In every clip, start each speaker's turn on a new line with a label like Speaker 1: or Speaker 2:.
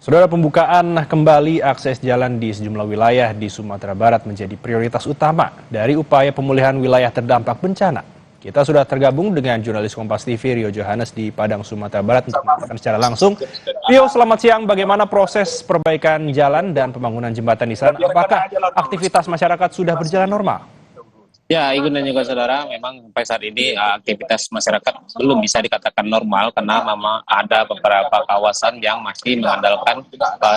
Speaker 1: Saudara, pembukaan kembali akses jalan di sejumlah wilayah di Sumatera Barat menjadi prioritas utama dari upaya pemulihan wilayah terdampak bencana. Kita sudah tergabung dengan jurnalis Kompas TV Rio Johannes di Padang, Sumatera Barat untuk melaporkan secara langsung. Rio, selamat siang. Bagaimana proses perbaikan jalan dan pembangunan jembatan di sana? Apakah aktivitas masyarakat sudah berjalan normal?
Speaker 2: Ya, Igun dan juga saudara, memang sampai saat ini aktivitas masyarakat belum bisa dikatakan normal karena memang ada beberapa kawasan yang masih mengandalkan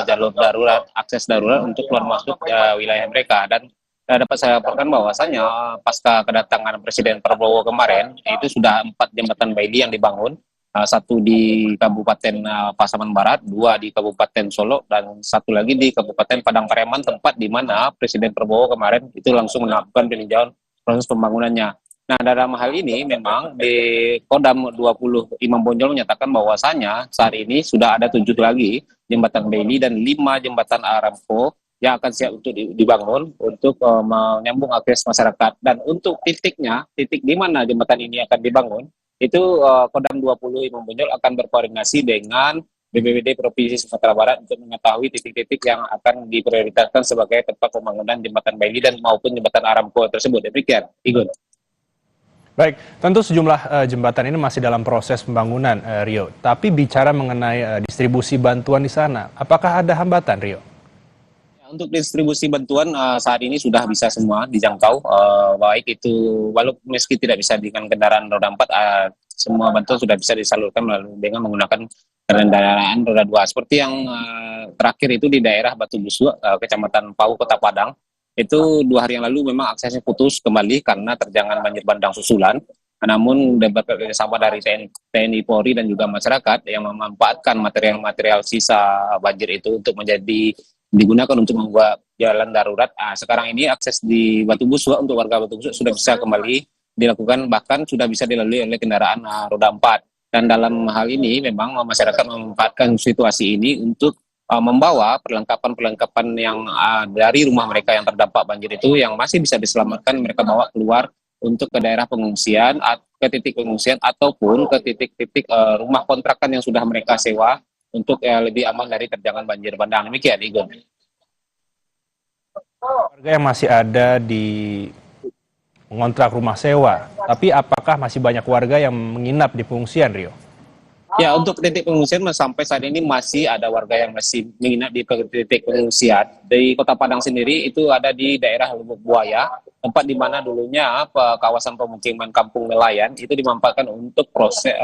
Speaker 2: jalur darurat, akses darurat untuk keluar masuk wilayah mereka. Dan dapat saya laporkan bahwasanya pasca kedatangan Presiden Prabowo kemarin, itu sudah 4 jembatan Baili yang dibangun, satu di Kabupaten Pasaman Barat, 2 di Kabupaten Solok, dan 1 lagi di Kabupaten Padang Pariaman, tempat di mana Presiden Prabowo kemarin itu langsung melakukan peninjauan proses pembangunannya. Nah, dalam hal ini memang di Kodam 20 Imam Bonjol menyatakan bahwasanya saat ini sudah ada 7 lagi jembatan Baili dan 5 jembatan Aramco yang akan siap untuk dibangun untuk menyambung akses masyarakat. Dan untuk titik di mana jembatan ini akan dibangun, itu Kodam 20 Imam Bonjol akan berkoordinasi dengan BPBD Provinsi Sumatera Barat untuk mengetahui titik-titik yang akan diprioritaskan sebagai tempat pembangunan jembatan Baili dan maupun jembatan Aramco tersebut. Demikian, Igun.
Speaker 1: Baik, tentu sejumlah jembatan ini masih dalam proses pembangunan, Rio. Tapi bicara mengenai distribusi bantuan di sana, apakah ada hambatan, Rio?
Speaker 2: Untuk distribusi bantuan saat ini sudah bisa semua dijangkau, baik itu walaupun meski tidak bisa dengan kendaraan roda 4, semua bantuan sudah bisa disalurkan dengan menggunakan kendaraan roda 2. Seperti yang terakhir itu di daerah Batu Busu, Kecamatan Pau, Kota Padang, itu 2 hari yang lalu memang aksesnya putus kembali karena terjangan banjir bandang susulan. Namun bekerjasama dari TNI Polri dan juga masyarakat yang memanfaatkan material-material sisa banjir itu untuk digunakan untuk membuat jalan darurat. Sekarang ini akses di Batu Busu untuk warga Batu Busu sudah bisa kembali dilakukan, bahkan sudah bisa dilalui oleh kendaraan roda 4. Dan dalam hal ini memang masyarakat memanfaatkan situasi ini untuk membawa perlengkapan-perlengkapan yang dari rumah mereka yang terdampak banjir itu yang masih bisa diselamatkan, mereka bawa keluar untuk ke daerah pengungsian, ke titik pengungsian ataupun ke titik-titik rumah kontrakan yang sudah mereka sewa untuk lebih aman dari terjangan banjir bandang. Demikian, Igun.
Speaker 1: Warga yang masih ada di mengontrak rumah sewa, tapi apakah masih banyak warga yang menginap di pengungsian, Rio?
Speaker 2: Ya, untuk titik pengungsian sampai saat ini masih ada warga yang masih menginap di titik pengungsian. Di Kota Padang sendiri itu ada di daerah Lubuk Buaya, tempat di mana dulunya kawasan pemukiman Kampung Nelayan itu dimanfaatkan untuk proses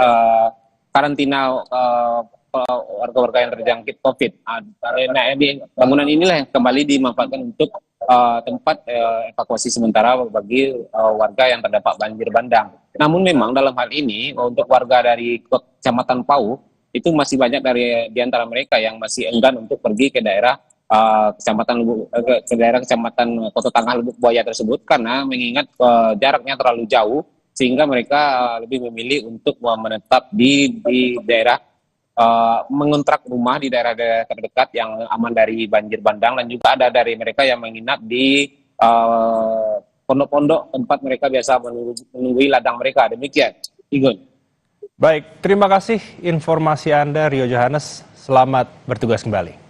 Speaker 2: karantina warga-warga yang terjangkit COVID. Nah, bangunan inilah yang kembali dimanfaatkan untuk tempat evakuasi sementara bagi warga yang terdampak banjir bandang. Namun memang dalam hal ini untuk warga dari Kecamatan Pau itu masih banyak di antara mereka yang masih enggan untuk pergi ke daerah Kecamatan Kota Tangah Lubuk Buaya tersebut karena mengingat jaraknya terlalu jauh sehingga mereka lebih memilih untuk menetap di daerah mengontrak rumah di daerah-daerah terdekat yang aman dari banjir bandang, dan juga ada dari mereka yang menginap di pondok-pondok tempat mereka biasa menunggui ladang mereka. Demikian, Igun.
Speaker 1: Baik, terima kasih informasi Anda, Rio Johannes. Selamat bertugas kembali.